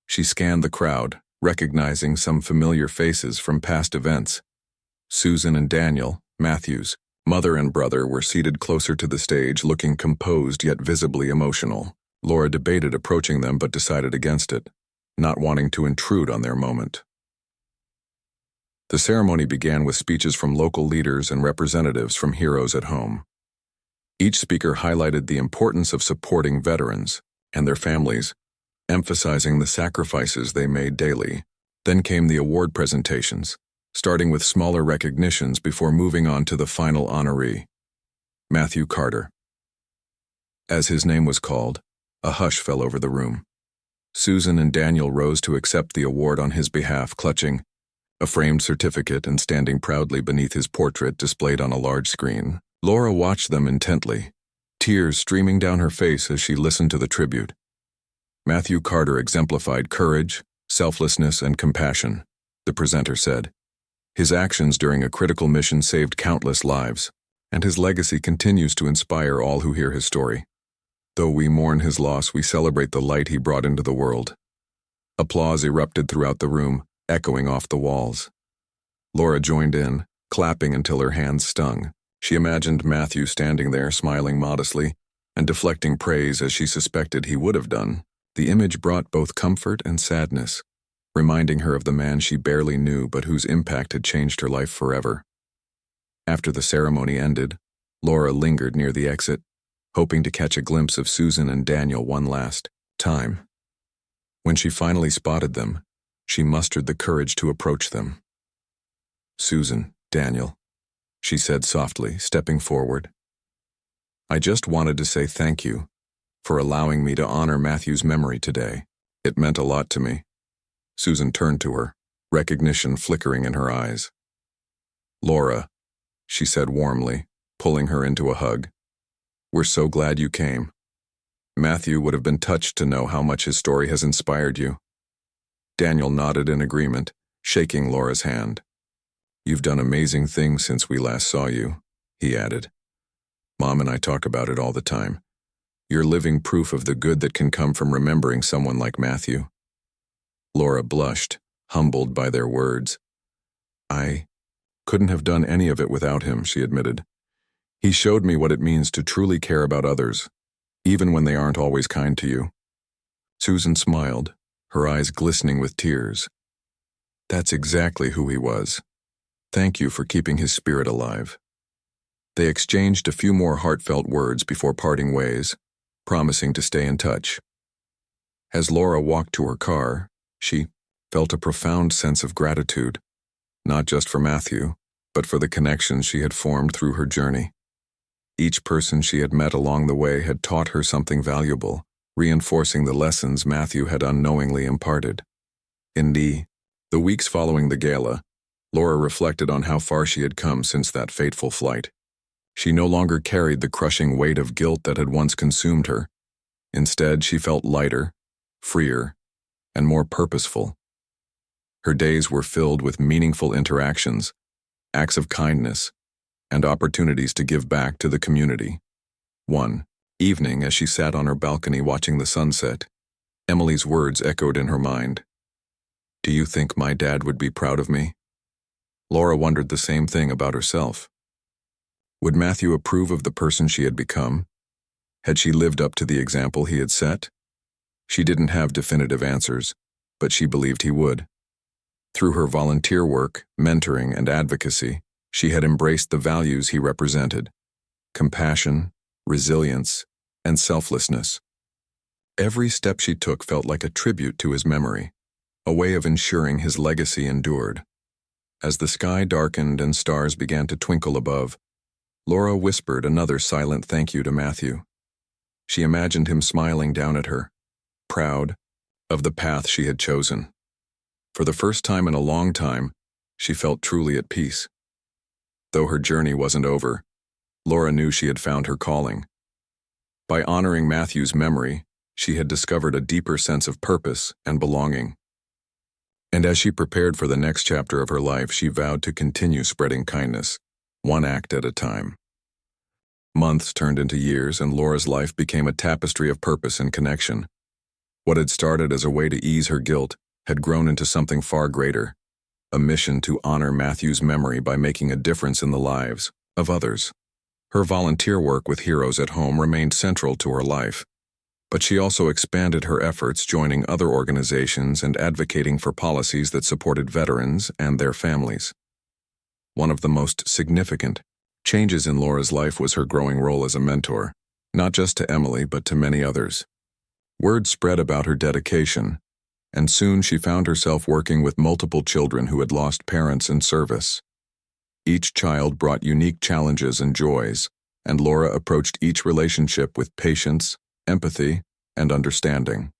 She scanned the crowd, recognizing some familiar faces from past events. Susan and Daniel, Matthew's mother and brother, were seated closer to the stage, looking composed yet visibly emotional. Laura debated approaching them but decided against it, not wanting to intrude on their moment. The ceremony began with speeches from local leaders and representatives from Heroes at Home. Each speaker highlighted the importance of supporting veterans and their families, emphasizing the sacrifices they made daily. Then came the award presentations, starting with smaller recognitions before moving on to the final honoree, Matthew Carter. As his name was called, a hush fell over the room. Susan and Daniel rose to accept the award on his behalf, clutching a framed certificate and standing proudly beneath his portrait displayed on a large screen. Laura watched them intently, tears streaming down her face as she listened to the tribute. Matthew Carter exemplified courage, selflessness, and compassion, the presenter said. His actions during a critical mission saved countless lives, and his legacy continues to inspire all who hear his story. Though we mourn his loss, we celebrate the light he brought into the world. Applause erupted throughout the room, echoing off the walls. Laura joined in, clapping until her hands stung. She imagined Matthew standing there, smiling modestly, and deflecting praise as she suspected he would have done. The image brought both comfort and sadness, reminding her of the man she barely knew but whose impact had changed her life forever. After the ceremony ended, Laura lingered near the exit, hoping to catch a glimpse of Susan and Daniel one last time. When she finally spotted them, she mustered the courage to approach them. "Susan, Daniel," she said softly, stepping forward. "I just wanted to say thank you for allowing me to honor Matthew's memory today. It meant a lot to me." Susan turned to her, recognition flickering in her eyes. "Laura," she said warmly, pulling her into a hug, "we're so glad you came. Matthew would have been touched to know how much his story has inspired you." Daniel nodded in agreement, shaking Laura's hand. "You've done amazing things since we last saw you," he added. "Mom and I talk about it all the time. You're living proof of the good that can come from remembering someone like Matthew." Laura blushed, humbled by their words. "I couldn't have done any of it without him," she admitted. "He showed me what it means to truly care about others, even when they aren't always kind to you." Susan smiled, her eyes glistening with tears. "That's exactly who he was. Thank you for keeping his spirit alive." They exchanged a few more heartfelt words before parting ways, promising to stay in touch. As Laura walked to her car, she felt a profound sense of gratitude, not just for Matthew, but for the connections she had formed through her journey. Each person she had met along the way had taught her something valuable, reinforcing the lessons Matthew had unknowingly imparted. In the weeks following the gala, Laura reflected on how far she had come since that fateful flight. She no longer carried the crushing weight of guilt that had once consumed her. Instead, she felt lighter, freer, and more purposeful. Her days were filled with meaningful interactions, acts of kindness, and opportunities to give back to the community. One evening, as she sat on her balcony watching the sunset, Emily's words echoed in her mind. "Do you think my dad would be proud of me?" Laura wondered the same thing about herself. Would Matthew approve of the person she had become? Had she lived up to the example he had set? She didn't have definitive answers, but she believed he would. Through her volunteer work, mentoring, and advocacy, she had embraced the values he represented: compassion, resilience, and selflessness. Every step she took felt like a tribute to his memory, a way of ensuring his legacy endured. As the sky darkened and stars began to twinkle above, Laura whispered another silent thank you to Matthew. She imagined him smiling down at her, proud of the path she had chosen. For the first time in a long time, she felt truly at peace. Though her journey wasn't over, Laura knew she had found her calling. By honoring Matthew's memory, she had discovered a deeper sense of purpose and belonging. And as she prepared for the next chapter of her life, she vowed to continue spreading kindness, one act at a time. Months turned into years, and Laura's life became a tapestry of purpose and connection. What had started as a way to ease her guilt had grown into something far greater, a mission to honor Matthew's memory by making a difference in the lives of others. Her volunteer work with Heroes at Home remained central to her life, but she also expanded her efforts, joining other organizations and advocating for policies that supported veterans and their families. One of the most significant changes in Laura's life was her growing role as a mentor, not just to Emily but to many others. Word spread about her dedication, and soon she found herself working with multiple children who had lost parents in service. Each child brought unique challenges and joys, and Laura approached each relationship with patience, empathy, and understanding.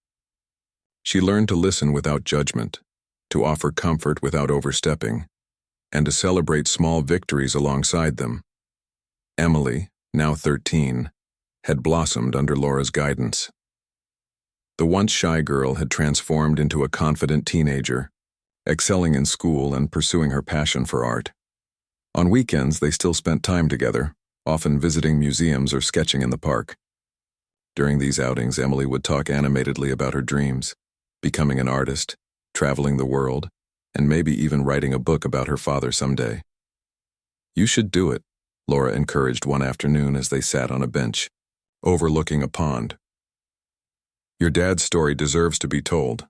She learned to listen without judgment, to offer comfort without overstepping, and to celebrate small victories alongside them. Emily, now 13, had blossomed under Laura's guidance. The once shy girl had transformed into a confident teenager, excelling in school and pursuing her passion for art. On weekends, they still spent time together, often visiting museums or sketching in the park. During these outings, Emily would talk animatedly about her dreams, becoming an artist, traveling the world, and maybe even writing a book about her father someday. "You should do it," Laura encouraged one afternoon as they sat on a bench, overlooking a pond. "Your dad's story deserves to be told."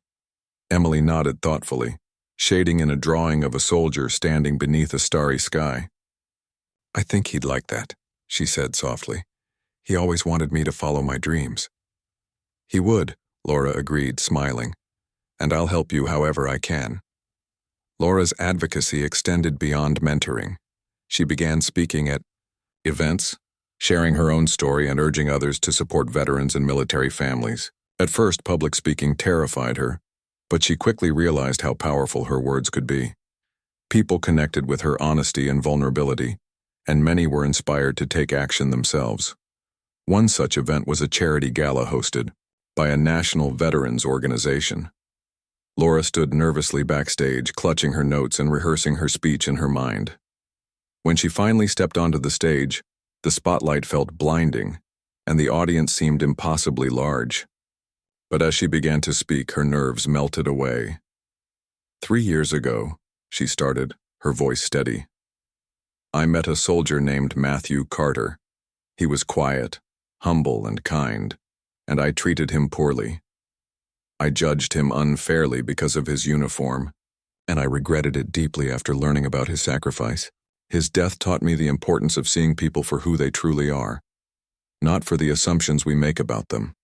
Emily nodded thoughtfully, shading in a drawing of a soldier standing beneath a starry sky. "I think he'd like that," she said softly. "He always wanted me to follow my dreams." "He would," Laura agreed, smiling, "and I'll help you however I can." Laura's advocacy extended beyond mentoring. She began speaking at events, sharing her own story and urging others to support veterans and military families. At first, public speaking terrified her, but she quickly realized how powerful her words could be. People connected with her honesty and vulnerability, and many were inspired to take action themselves. One such event was a charity gala hosted by a national veterans organization. Laura stood nervously backstage, clutching her notes and rehearsing her speech in her mind. When she finally stepped onto the stage, the spotlight felt blinding, and the audience seemed impossibly large. But as she began to speak, her nerves melted away. 3 years ago, she started, her voice steady. "I met a soldier named Matthew Carter. He was quiet, humble, and kind, and I treated him poorly. I judged him unfairly because of his uniform, and I regretted it deeply after learning about his sacrifice. His death taught me the importance of seeing people for who they truly are, not for the assumptions we make about them.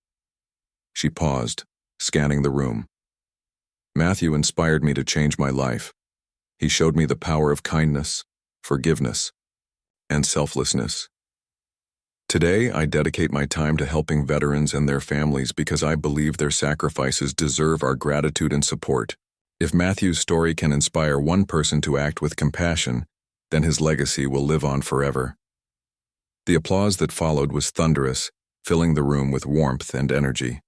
She paused, scanning the room. Matthew inspired me to change my life. He showed me the power of kindness, forgiveness, and selflessness. Today, I dedicate my time to helping veterans and their families because I believe their sacrifices deserve our gratitude and support. If Matthew's story can inspire one person to act with compassion, then his legacy will live on forever. The applause that followed was thunderous, filling the room with warmth and energy.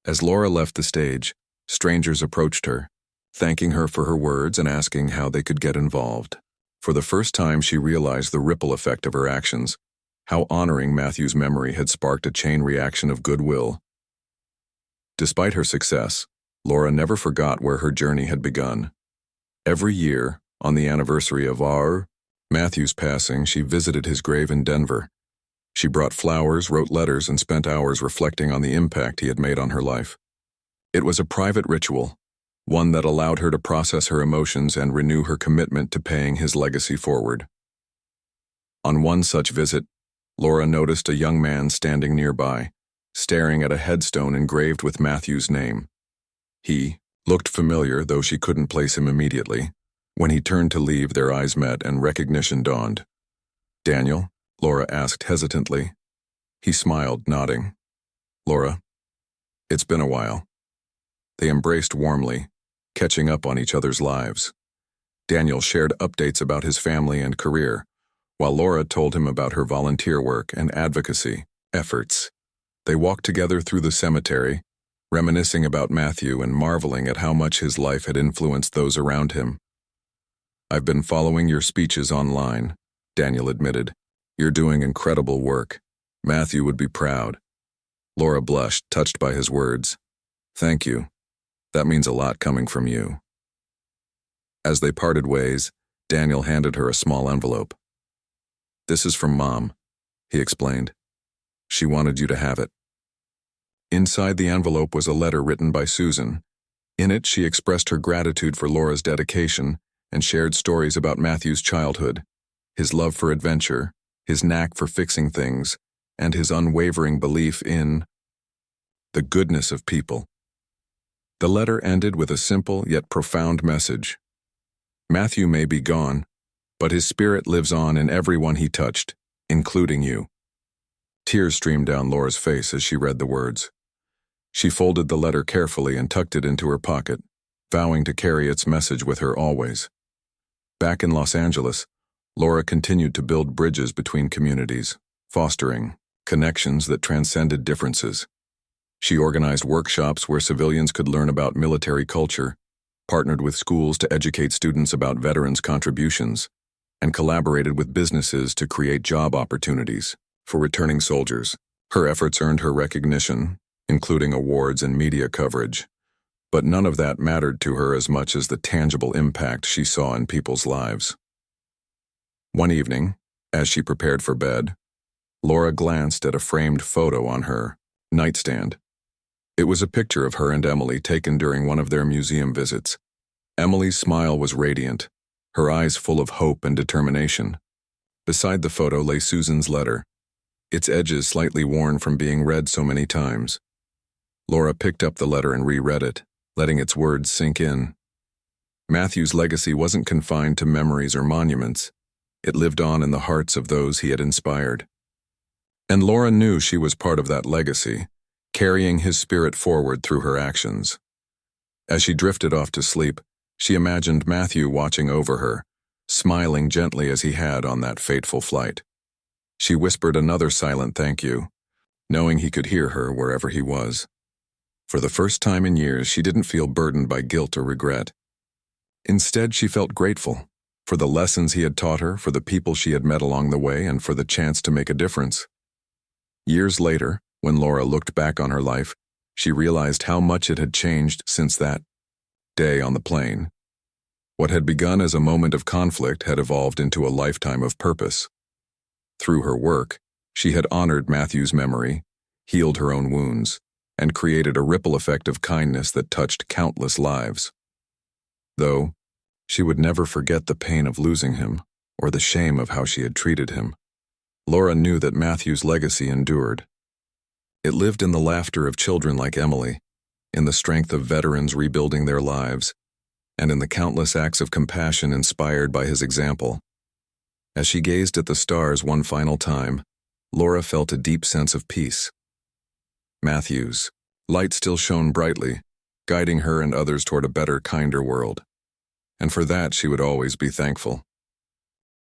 As Laura left the stage, strangers approached her, thanking her for her words and asking how they could get involved. For the first time, she realized the ripple effect of her actions, how honoring Matthew's memory had sparked a chain reaction of goodwill. Despite her success, Laura never forgot where her journey had begun. Every year, on the anniversary of Matthew's passing, she visited his grave in Denver. She brought flowers, wrote letters, and spent hours reflecting on the impact he had made on her life. It was a private ritual, one that allowed her to process her emotions and renew her commitment to paying his legacy forward. On one such visit, Laura noticed a young man standing nearby, staring at a headstone engraved with Matthew's name. He looked familiar, though she couldn't place him immediately. When he turned to leave, their eyes met and recognition dawned. "Daniel?" Laura asked hesitantly. He smiled, nodding. "Laura, it's been a while." They embraced warmly, catching up on each other's lives. Daniel shared updates about his family and career, while Laura told him about her volunteer work and advocacy efforts. They walked together through the cemetery, reminiscing about Matthew and marveling at how much his life had influenced those around him. "I've been following your speeches online," Daniel admitted. "You're doing incredible work. Matthew would be proud." Laura blushed, touched by his words. "Thank you. That means a lot coming from you." As they parted ways, Daniel handed her a small envelope. "This is from Mom," he explained. "She wanted you to have it." Inside the envelope was a letter written by Susan. In it, she expressed her gratitude for Laura's dedication and shared stories about Matthew's childhood, his love for adventure, his knack for fixing things, and his unwavering belief in the goodness of people. The letter ended with a simple yet profound message. Matthew may be gone, but his spirit lives on in everyone he touched, including you. Tears streamed down Laura's face as she read the words. She folded the letter carefully and tucked it into her pocket, vowing to carry its message with her always. Back in Los Angeles, Laura continued to build bridges between communities, fostering connections that transcended differences. She organized workshops where civilians could learn about military culture, partnered with schools to educate students about veterans' contributions, and collaborated with businesses to create job opportunities for returning soldiers. Her efforts earned her recognition, including awards and media coverage, but none of that mattered to her as much as the tangible impact she saw in people's lives. One evening, as she prepared for bed, Laura glanced at a framed photo on her nightstand. It was a picture of her and Emily taken during one of their museum visits. Emily's smile was radiant, her eyes full of hope and determination. Beside the photo lay Susan's letter, its edges slightly worn from being read so many times. Laura picked up the letter and reread it, letting its words sink in. Matthew's legacy wasn't confined to memories or monuments. It lived on in the hearts of those he had inspired. And Laura knew she was part of that legacy, carrying his spirit forward through her actions. As she drifted off to sleep, she imagined Matthew watching over her, smiling gently as he had on that fateful flight. She whispered another silent thank you, knowing he could hear her wherever he was. For the first time in years, she didn't feel burdened by guilt or regret. Instead, she felt grateful for the lessons he had taught her, for the people she had met along the way, and for the chance to make a difference. Years later, when Laura looked back on her life, she realized how much it had changed since that day on the plane. What had begun as a moment of conflict had evolved into a lifetime of purpose. Through her work, she had honored Matthew's memory, healed her own wounds, and created a ripple effect of kindness that touched countless lives. Though, she would never forget the pain of losing him, or the shame of how she had treated him. Laura knew that Matthew's legacy endured. It lived in the laughter of children like Emily, in the strength of veterans rebuilding their lives, and in the countless acts of compassion inspired by his example. As she gazed at the stars one final time, Laura felt a deep sense of peace. Matthew's light still shone brightly, guiding her and others toward a better, kinder world. And for that she would always be thankful.